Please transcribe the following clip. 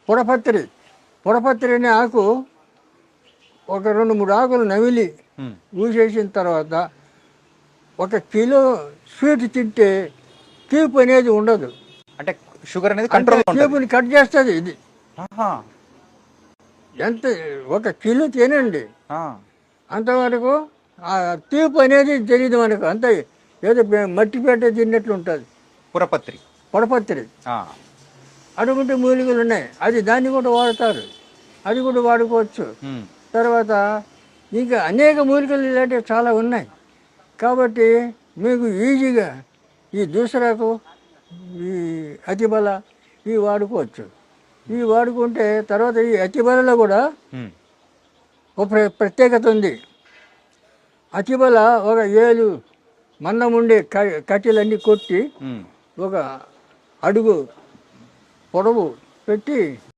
పుడపత్రి. పుడపత్రి అనే ఆకు ఒక 2-3 ఆకులు నమిలి ఊసేసిన తర్వాత 1 కిలో స్వీట్ తింటే తీపి అనేది ఉండదు. అంటే షుగర్ అనేది కంట్రోల్ తీపిని కట్ చేస్తుంది ఇది. ఎంత 1 కిలో తినండి, అంతవరకు ఆ తీపి అనేది తెలియదు మనకు. అంత ఏదో మట్టి పెట్టే తిన్నట్లు ఉంటుంది. పుడపత్రి అటువంటి మూలికలు ఉన్నాయి. దాన్ని కూడా వాడతారు, అది కూడా వాడుకోవచ్చు. తర్వాత ఇంకా అనేక మూలికలు ఇలాంటివి చాలా ఉన్నాయి. కాబట్టి మీకు ఈజీగా ఈ దూసరాకు, ఈ అతిబల ఇవి వాడుకోవచ్చు. ఇవి వాడుకుంటే తర్వాత ఈ అతిబలలో కూడా ఒక ప్రత్యేకత ఉంది. అతిబల ఒక 7 మందం ఉండే కట్టెలన్నీ కొట్టి 1 అడుగు పొడవు పెట్టి